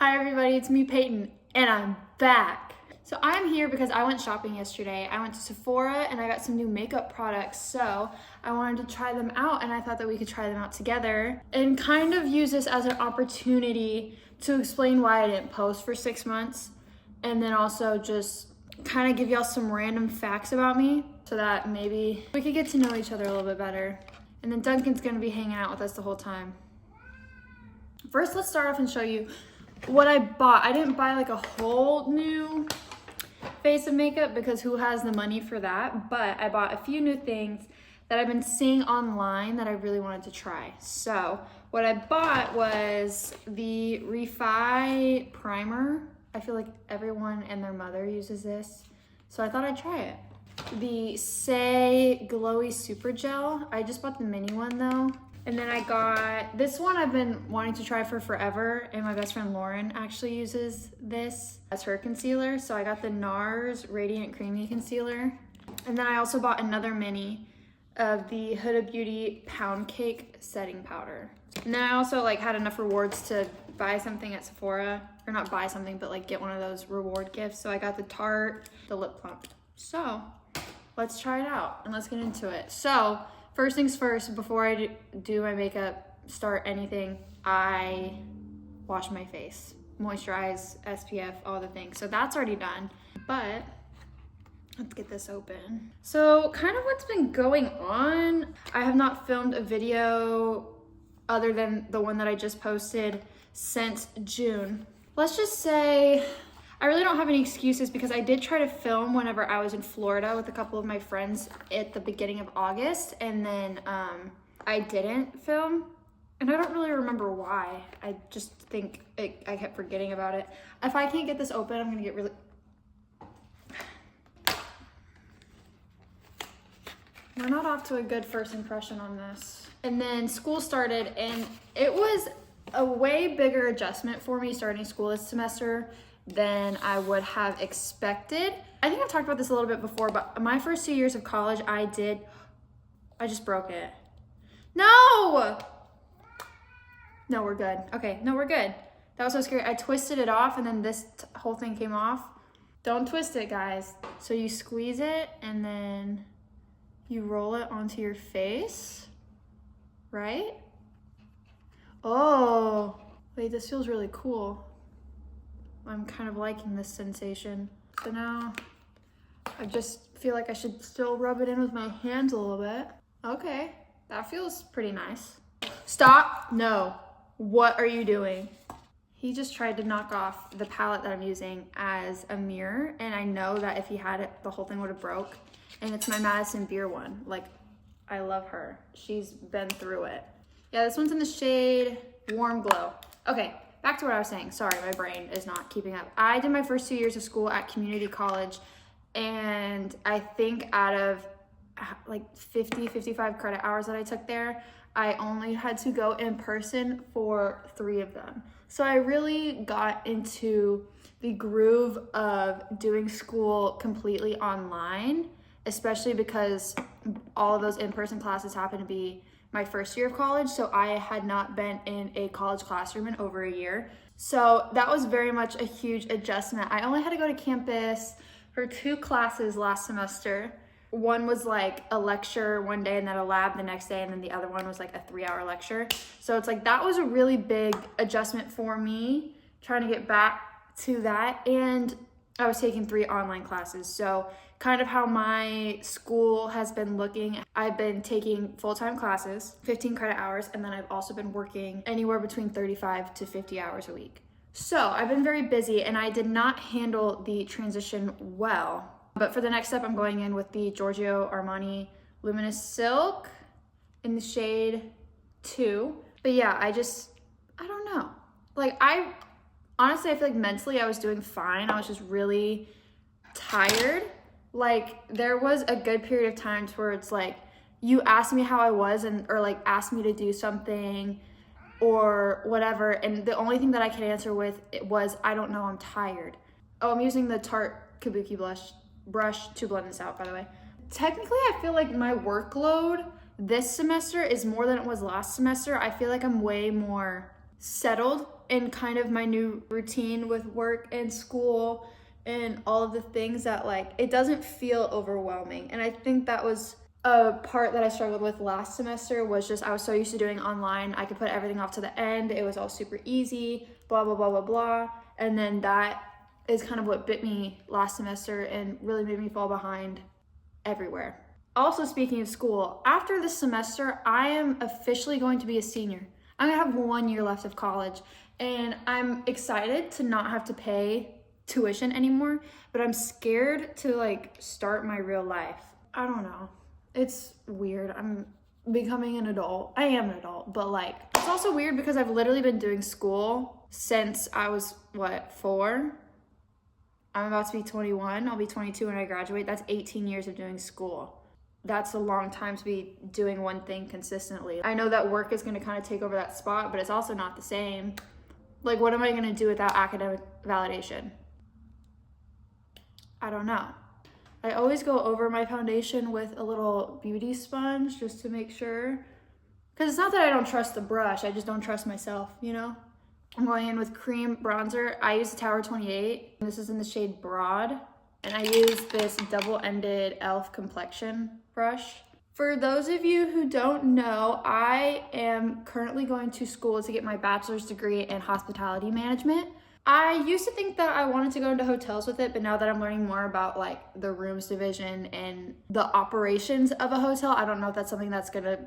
Hi everybody, it's me Payton, and I'm back. So I'm here because I went shopping yesterday. I went to Sephora and I got some new makeup products, so I wanted to try them out and I thought that we could try them out together and kind of use this as an opportunity to explain why I didn't post for 6 months and then also just kind of give y'all some random facts about me so that maybe we could get to know each other a little bit better. And then Duncan's gonna be hanging out with us the whole time. First, let's start off and show you what I bought. I didn't buy like a whole new face of makeup because who has the money for that? But I bought a few new things that I've been seeing online that I really wanted to try. So what I bought was the Refi Primer. I feel like everyone and their mother uses this, so I thought I'd try it. The Say Glowy Super Gel. I just bought the mini one though. And then I got this one I've been wanting to try for forever, and my best friend Lauren actually uses this as her concealer. So I got the NARS Radiant Creamy Concealer. And then I also bought another mini of the Huda Beauty Pound Cake Setting Powder. And then I also had enough rewards to buy something at Sephora, or not buy something, but get one of those reward gifts. So I got the Tarte, the Lip Plump. So let's try it out and let's get into it. So first things first, before I do my makeup, start anything, I wash my face. Moisturize, SPF, all the things. So that's already done, but let's get this open. So kind of what's been going on, I have not filmed a video other than the one that I just posted since June. Let's just say I really don't have any excuses because I did try to film whenever I was in Florida with a couple of my friends at the beginning of August, and then I didn't film, and I don't really remember why. I just think I kept forgetting about it. If I can't get this open, I'm gonna get really... We're not off to a good first impression on this. And then school started, and it was a way bigger adjustment for me starting school this semester than I would have expected. I think I've talked about this a little bit before, but my first 2 years of college, I just broke it. No, we're good. Okay, no, we're good. That was so scary. I twisted it off and then this whole thing came off. Don't twist it, guys. So you squeeze it and then you roll it onto your face, right? Oh, wait, this feels really cool. I'm kind of liking this sensation. So now I just feel like I should still rub it in with my hands a little bit. Okay, that feels pretty nice. Stop, no. What are you doing? He just tried to knock off the palette that I'm using as a mirror, and I know that if he had it, the whole thing would have broke. And it's my Madison Beer one. I love her. She's been through it. Yeah, this one's in the shade Warm Glow. Okay. Back to what I was saying. Sorry, my brain is not keeping up. I did my first 2 years of school at community college, and I think out of 55 credit hours that I took there, I only had to go in person for 3 of them. So I really got into the groove of doing school completely online, especially because all of those in-person classes happened to be my first year of college, so I had not been in a college classroom in over a year. So that was very much a huge adjustment. I only had to go to campus for 2 classes last semester. One was a lecture one day and then a lab the next day, and then the other one was a 3-hour lecture. So it's that was a really big adjustment for me, trying to get back to that. And I was taking 3 online classes. So kind of how my school has been looking, I've been taking full-time classes, 15 credit hours, and then I've also been working anywhere between 35 to 50 hours a week. So I've been very busy and I did not handle the transition well. But for the next step, I'm going in with the Giorgio Armani Luminous Silk in the shade 2. But yeah, I don't know. Honestly, I feel mentally I was doing fine. I was just really tired. There was a good period of times where it's you asked me how I was or asked me to do something or whatever, and the only thing that I could answer with was, I don't know, I'm tired. Oh, I'm using the Tarte Kabuki brush to blend this out, by the way. Technically, I feel like my workload this semester is more than it was last semester. I feel like I'm way more settled in kind of my new routine with work and school and all of the things that like, it doesn't feel overwhelming. And I think that was a part that I struggled with last semester, was just I was so used to doing online. I could put everything off to the end. It was all super easy, blah, blah, blah, blah, blah. And then that is kind of what bit me last semester and really made me fall behind everywhere. Also, speaking of school, after this semester, I am officially going to be a senior. I'm gonna have 1 year left of college, and I'm excited to not have to pay tuition anymore, but I'm scared to like start my real life. I don't know. It's weird. I'm becoming an adult. I am an adult, but like, it's also weird because I've literally been doing school since I was, what, 4? I'm about to be 21. I'll be 22 when I graduate. That's 18 years of doing school. That's a long time to be doing one thing consistently. I know that work is going to kind of take over that spot, but it's also not the same. Like, what am I going to do without academic validation? I don't know. I always go over my foundation with a little beauty sponge just to make sure. Because it's not that I don't trust the brush, I just don't trust myself, you know? I'm going in with cream bronzer. I use Tower 28. This is in the shade Broad. And I use this double-ended e.l.f. complexion brush. For those of you who don't know, I am currently going to school to get my bachelor's degree in hospitality management. I used to think that I wanted to go into hotels with it, but now that I'm learning more about like the rooms division and the operations of a hotel, I don't know if that's something that's gonna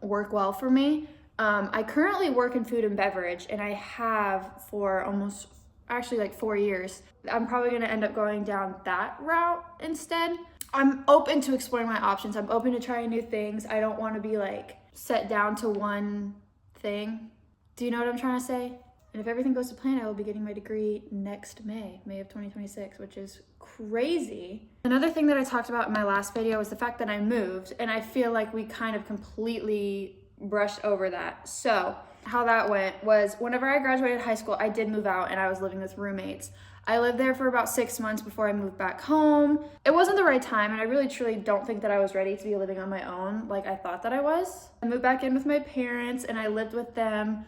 work well for me. I currently work in food and beverage, and I have for almost, actually like 4 years. I'm probably gonna end up going down that route instead. I'm open to exploring my options. I'm open to trying new things. I don't wanna be like set down to one thing. Do you know what I'm trying to say? And if everything goes to plan, I will be getting my degree next May of 2026, which is crazy. Another thing that I talked about in my last video was the fact that I moved, and I feel like we kind of completely brushed over that. So how that went was, whenever I graduated high school, I did move out and I was living with roommates. I lived there for about 6 months before I moved back home. It wasn't the right time, and I really truly don't think that I was ready to be living on my own like I thought that I was. I moved back in with my parents, and I lived with them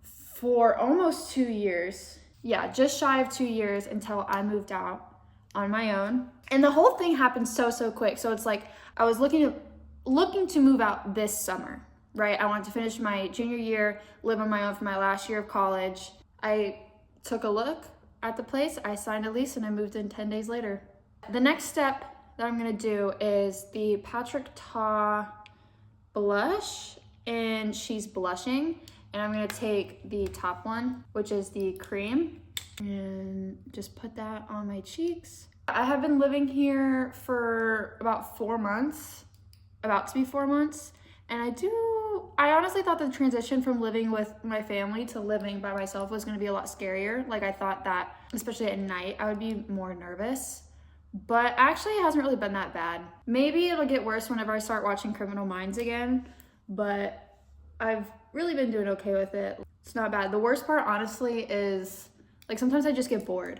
for almost 2 years. Yeah, just shy of 2 years until I moved out on my own. And the whole thing happened so quick. So it's like I was looking to move out this summer, right? I wanted to finish my junior year, live on my own for my last year of college. I took a look at the place, I signed a lease, and I moved in 10 days later. The next step that I'm gonna do is the Patrick Ta blush, and she's blushing. And I'm gonna take the top one, which is the cream, and just put that on my cheeks. I have been living here for about 4 months, about to be 4 months. And I honestly thought the transition from living with my family to living by myself was gonna be a lot scarier. Like, I thought that, especially at night, I would be more nervous. But actually it hasn't really been that bad. Maybe it'll get worse whenever I start watching Criminal Minds again, but I've really been doing okay with it. It's not bad. The worst part, honestly, is like sometimes I just get bored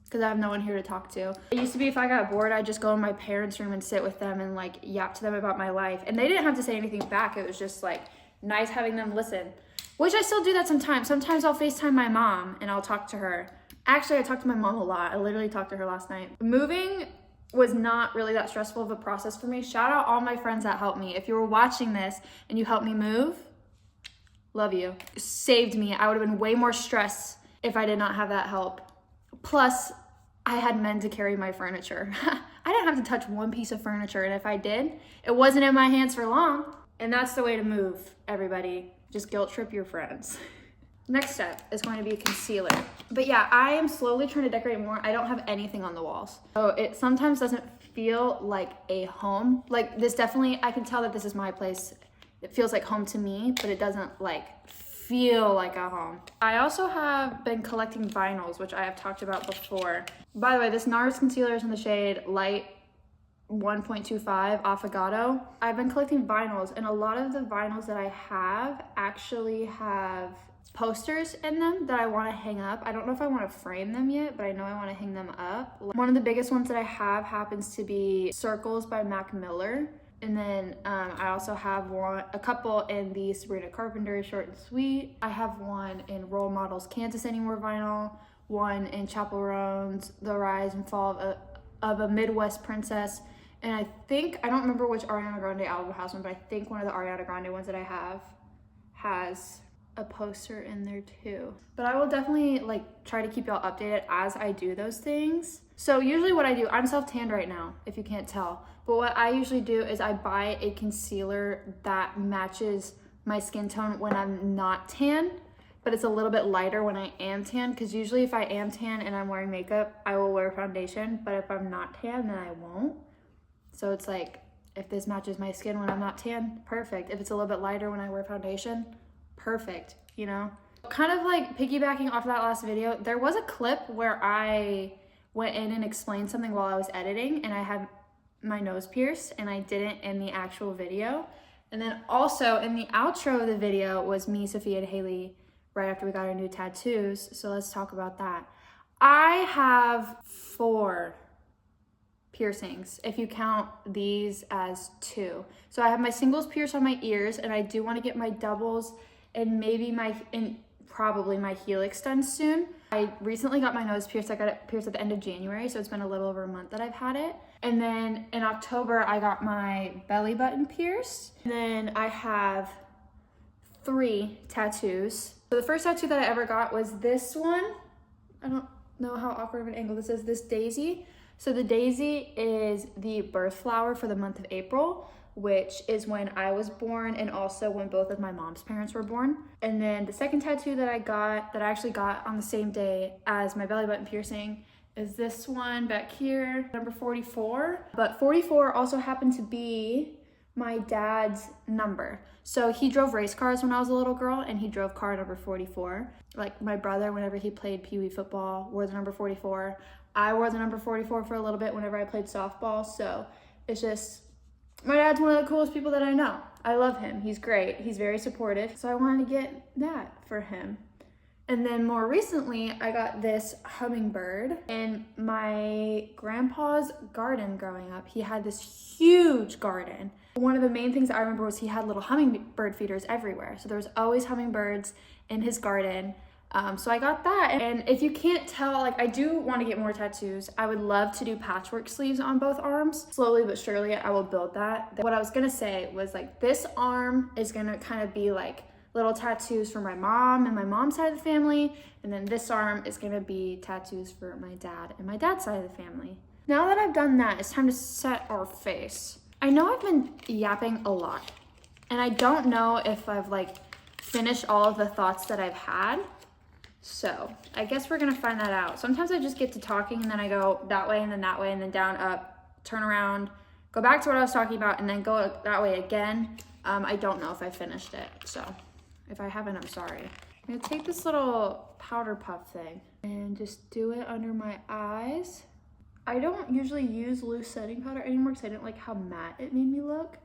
because I have no one here to talk to. It used to be if I got bored, I'd just go in my parents' room and sit with them and like yap to them about my life. And they didn't have to say anything back. It was just like nice having them listen, which I still do that sometimes. Sometimes I'll FaceTime my mom and I'll talk to her. Actually, I talk to my mom a lot. I literally talked to her last night. Moving was not really that stressful of a process for me. Shout out all my friends that helped me. If you were watching this and you helped me move, love you. It saved me. I would have been way more stressed if I did not have that help. Plus, I had men to carry my furniture. I didn't have to touch one piece of furniture, and if I did, it wasn't in my hands for long. And that's the way to move, everybody. Just guilt trip your friends. Next step is going to be concealer. But yeah, I am slowly trying to decorate more. I don't have anything on the walls. So it sometimes doesn't feel like a home. Like this definitely, I can tell that this is my place. It feels like home to me, but it doesn't like feel like a home. I also have been collecting vinyls, which I have talked about before. By the way, this NARS concealer is in the shade Light 1.25 Affogato. I've been collecting vinyls, and a lot of the vinyls that I have actually have posters in them that I want to hang up. I don't know if I want to frame them yet, but I know I want to hang them up. One of the biggest ones that I have happens to be Circles by Mac Miller. And then I also have a couple in the Sabrina Carpenter Short and Sweet. I have one in Role Models Can't This Anymore vinyl, one in Chaperones, The Rise and Fall of a Midwest Princess. And I don't remember which Ariana Grande album has one, but I think one of the Ariana Grande ones that I have has a poster in there too. But I will definitely like try to keep y'all updated as I do those things. So usually what I do, I'm self-tanned right now, if you can't tell. But what I usually do is I buy a concealer that matches my skin tone when I'm not tan, but it's a little bit lighter when I am tan, because usually if I am tan and I'm wearing makeup, I will wear foundation, but if I'm not tan, then I won't. So it's like, if this matches my skin when I'm not tan, perfect. If it's a little bit lighter when I wear foundation, perfect, you know? Kind of like piggybacking off that last video, there was a clip where I went in and explained something while I was editing, and I had my nose pierced, and I didn't in the actual video. And then also in the outro of the video was me, Sophia, and Haley right after we got our new tattoos. So let's talk about that. I have 4 piercings, if you count these as 2. So I have my singles pierced on my ears, and I do want to get my doubles and maybe probably my helix done soon. I recently got my nose pierced. I got it pierced at the end of January, so it's been a little over a month that I've had it. And then in October, I got my belly button pierced. And then I have 3 tattoos. So the first tattoo that I ever got was this one. I don't know how awkward of an angle this is. This daisy. So the daisy is the birth flower for the month of April, which is when I was born and also when both of my mom's parents were born. And then the second tattoo that I actually got on the same day as my belly button piercing is this one back here, number 44. But 44 also happened to be my dad's number. So he drove race cars when I was a little girl, and he drove car number 44. Like my brother, whenever he played Pee Wee football, wore the number 44. I wore the number 44 for a little bit whenever I played softball. So it's just, my dad's one of the coolest people that I know. I love him. He's great. He's very supportive. So I wanted to get that for him. And then more recently, I got this hummingbird in my grandpa's garden growing up. He had this huge garden. One of the main things I remember was he had little hummingbird feeders everywhere. So there was always hummingbirds in his garden. So I got that. And if you can't tell, like, I do want to get more tattoos. I would love to do patchwork sleeves on both arms. Slowly but surely, I will build that. What I was gonna say was, like, this arm is gonna kind of be like little tattoos for my mom and my mom's side of the family. And then this arm is gonna be tattoos for my dad and my dad's side of the family. Now that I've done that, it's time to set our face. I know I've been yapping a lot, and I don't know if I've like finished all of the thoughts that I've had. So I guess we're gonna find that out. Sometimes I just get to talking and then I go that way and then that way and then down, up, turn around, go back to what I was talking about and then go that way again. I don't know if I finished it. So if I haven't, I'm sorry. I'm gonna take this little powder puff thing and just do it under my eyes. I don't usually use loose setting powder anymore because I didn't like how matte it made me look,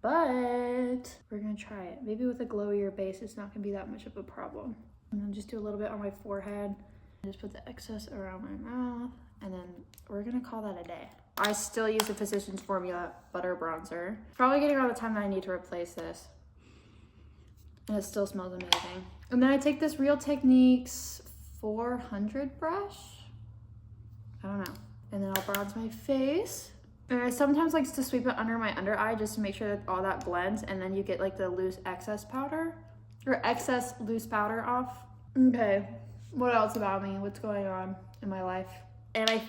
but we're gonna try it. Maybe with a glowier base, it's not gonna be that much of a problem. And then just do a little bit on my forehead. And just put the excess around my mouth, and then we're gonna call that a day. I still use the Physicians Formula Butter Bronzer. Probably getting around the time that I need to replace this. And it still smells amazing. And then I take this Real Techniques 400 brush. I don't know. And then I'll bronze my face. And I sometimes like to sweep it under my under eye just to make sure that all that blends, and then you get like the loose excess powder or excess loose powder off. Okay, what else about me? What's going on in my life? And I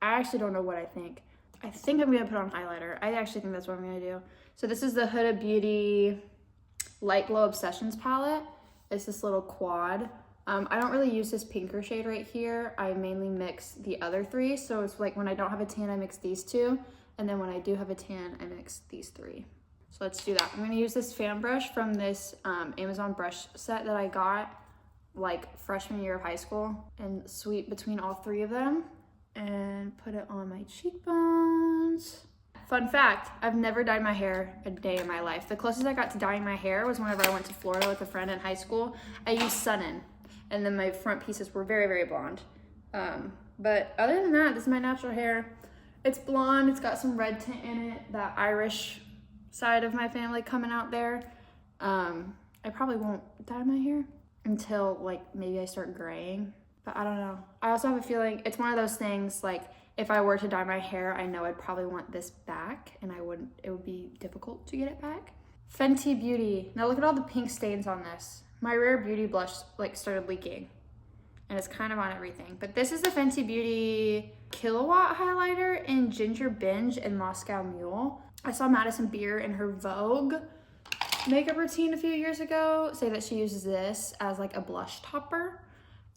actually don't know what I think. I think I'm gonna put on highlighter. I actually think that's what I'm gonna do. So this is the Huda Beauty Light Glow Obsessions palette. It's this little quad. I don't really use this pinker shade right here. I mainly mix the other 3. So it's like when I don't have a tan, I mix these 2. And then when I do have a tan, I mix these 3. So let's do that. I'm gonna use this fan brush from this Amazon brush set that I got like freshman year of high school, and sweep between all 3 of them and put it on my cheekbones. Fun fact, I've never dyed my hair a day in my life. The closest I got to dyeing my hair was whenever I went to Florida with a friend in high school. I used Sun-In, and then my front pieces were very, very blonde. But other than that, this is my natural hair. It's blonde, it's got some red tint in it, that Irish side of my family coming out there. I probably won't dye my hair until like maybe I start graying, but I don't know. I also have a feeling it's one of those things, like if I were to dye my hair, I know I'd probably want this back and it would be difficult to get it back. Fenty Beauty. Now look at all the pink stains on this. My Rare Beauty blush like started leaking and it's kind of on everything. But this is the Fenty Beauty Kilowatt highlighter in Ginger Binge and Moscow Mule. I saw Madison Beer in her Vogue makeup routine a few years ago say that she uses this as like a blush topper,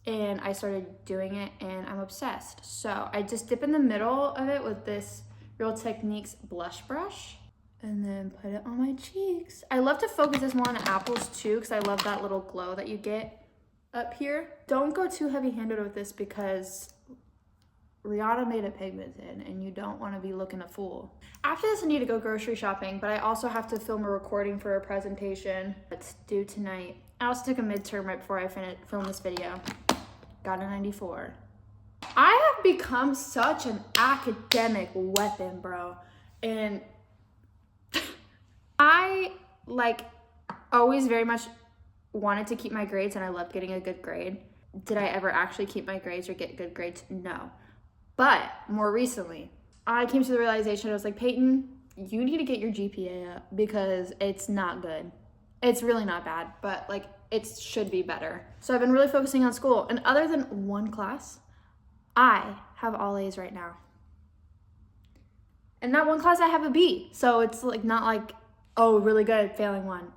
and I started doing it and I'm obsessed. So I just dip in the middle of it with this Real Techniques blush brush and then put it on my cheeks. I love to focus this more on the apples too because I love that little glow that you get up here. Don't go too heavy-handed with this because Rihanna made it pigmented and you don't want to be looking a fool. After this, I need to go grocery shopping, but I also have to film a recording for a presentation that's due tonight. I also took a midterm right before I filmed this video. Got a 94. I have become such an academic weapon, bro. And I like always very much wanted to keep my grades and I loved getting a good grade. Did I ever actually keep my grades or get good grades? No. But more recently, I came to the realization, I was like, Payton, you need to get your GPA up because it's not good. It's really not bad, but like it should be better. So I've been really focusing on school. And other than one class, I have all A's right now. And that one class I have a B. So it's like not like, oh, really good, failing one.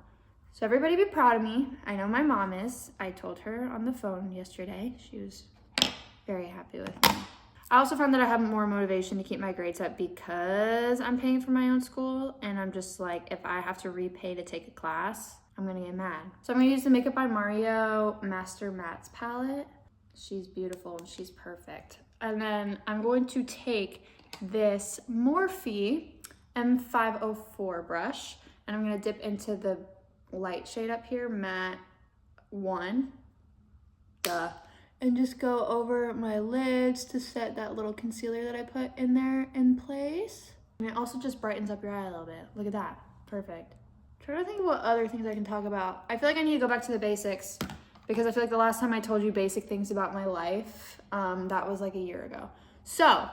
So everybody be proud of me. I know my mom is. I told her on the phone yesterday. She was very happy with me. I also found that I have more motivation to keep my grades up because I'm paying for my own school, and I'm just like, if I have to repay to take a class, I'm gonna get mad. So I'm gonna use the Makeup by Mario Master Mattes palette. She's beautiful and she's perfect. And then I'm going to take this Morphe M504 brush and I'm gonna dip into the light shade up here, matte 1. Duh. And just go over my lids to set that little concealer that I put in there in place. And it also just brightens up your eye a little bit. Look at that, perfect. Trying to think of what other things I can talk about. I feel like I need to go back to the basics because I feel like the last time I told you basic things about my life, that was like a year ago. So,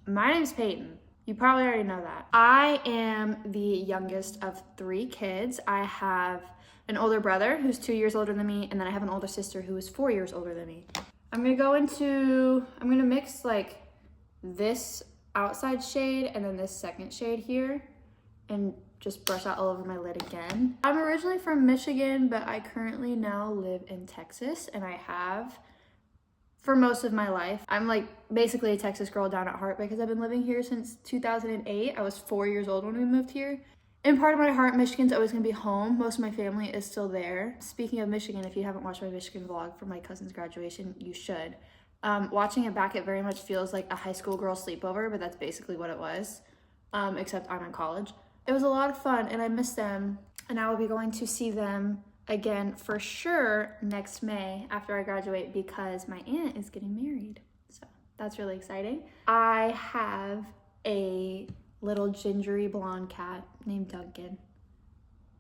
my name's Payton. You probably already know that. I am the youngest of 3 kids. I have an older brother who's 2 years older than me, and then I have an older sister who is 4 years older than me. I'm gonna mix like this outside shade and then this second shade here and just brush that all over my lid again. I'm originally from Michigan, but I currently now live in Texas, and I have for most of my life. I'm like basically a Texas girl down at heart because I've been living here since 2008. I was 4 years old when we moved here. In part of my heart, Michigan's always gonna be home. Most of my family is still there. Speaking of Michigan, if you haven't watched my Michigan vlog from my cousin's graduation, you should. Watching it back, it very much feels like a high school girl sleepover, but that's basically what it was, except I'm in college. It was a lot of fun and I miss them, and I will be going to see them again for sure next May after I graduate because my aunt is getting married. So that's really exciting. I have a little gingery blonde cat named Duncan.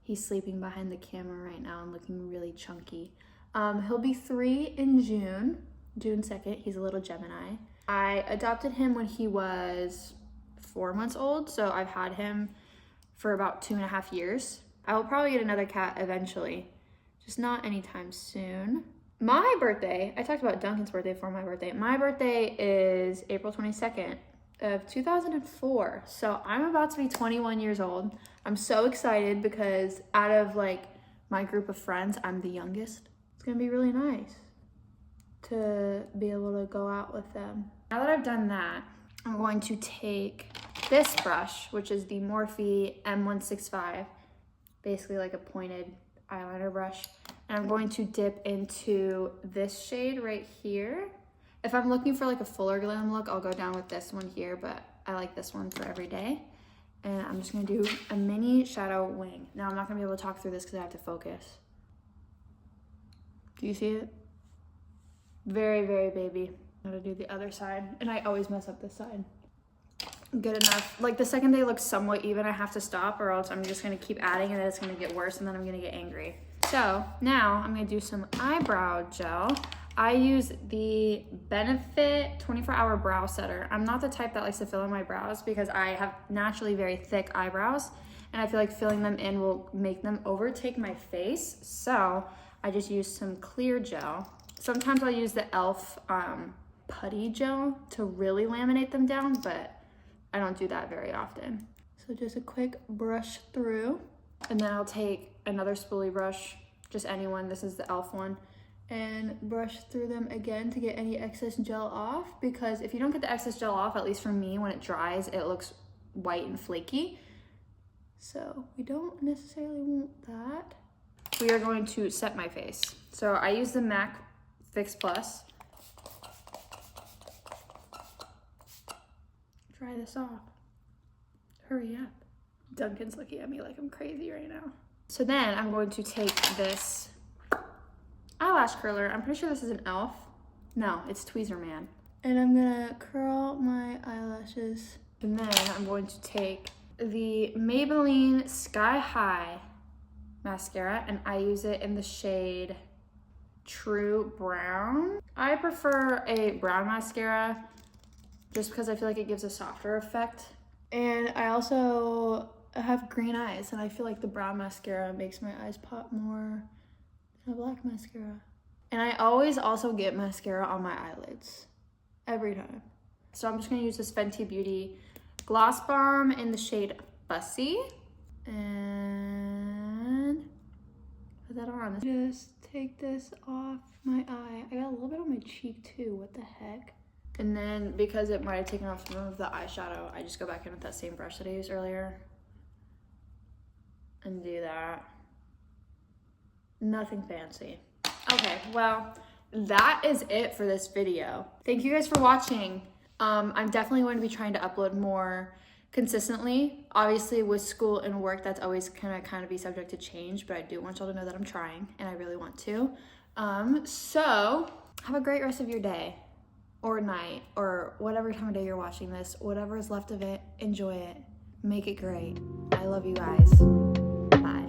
He's sleeping behind the camera right now and looking really chunky. He'll be 3 in June 2nd. He's a little Gemini. I adopted him when he was 4 months old, so I've had him for about 2.5 years. I will probably get another cat eventually, just not anytime soon. My birthday, I talked about Duncan's birthday before my birthday. My birthday is April 22nd of 2004. So I'm about to be 21 years old. I'm so excited because out of like my group of friends, I'm the youngest. It's gonna be really nice to be able to go out with them. Now that I've done that, I'm going to take this brush, which is the Morphe M165, basically like a pointed eyeliner brush. And I'm going to dip into this shade right here. If I'm looking for like a fuller glam look, I'll go down with this one here, but I like this one for every day. And I'm just gonna do a mini shadow wing. Now I'm not gonna be able to talk through this because I have to focus. Do you see it? Very, very baby. I'm gonna do the other side, and I always mess up this side. Good enough. Like the second they look somewhat even, I have to stop, or else I'm just gonna keep adding and then it's gonna get worse and then I'm gonna get angry. So now I'm gonna do some eyebrow gel. I use the Benefit 24-hour brow setter. I'm not the type that likes to fill in my brows because I have naturally very thick eyebrows, and I feel like filling them in will make them overtake my face. So I just use some clear gel. Sometimes I'll use the e.l.f. putty gel to really laminate them down, but I don't do that very often. So just a quick brush through, and then I'll take another spoolie brush, just any one, this is the e.l.f. one, and brush through them again to get any excess gel off, because if you don't get the excess gel off, at least for me, when it dries, it looks white and flaky. So we don't necessarily want that. We are going to set my face. So I use the MAC Fix Plus. Try this off. Hurry up. Duncan's looking at me like I'm crazy right now. So then I'm going to take this eyelash curler. I'm pretty sure this is an e.l.f. No, it's Tweezer Man. And I'm gonna curl my eyelashes. And then I'm going to take the Maybelline Sky High mascara, and I use it in the shade True Brown. I prefer a brown mascara just because I feel like it gives a softer effect. And I also have green eyes, and I feel like the brown mascara makes my eyes pop more than a black mascara. And I always also get mascara on my eyelids, every time. So I'm just gonna use this Fenty Beauty Gloss Bomb in the shade Fussy, and put that on. Just take this off my eye. I got a little bit on my cheek too, what the heck? And then because it might have taken off some of the eyeshadow, I just go back in with that same brush that I used earlier and do that. Nothing fancy. Okay, well, that is it for this video. Thank you guys for watching. I'm definitely going to be trying to upload more consistently. Obviously with school and work, that's always gonna kind of be subject to change, but I do want y'all to know that I'm trying and I really want to. So have a great rest of your day or night or whatever time of day you're watching this. Whatever is left of it, enjoy it. Make it great. I love you guys. Bye.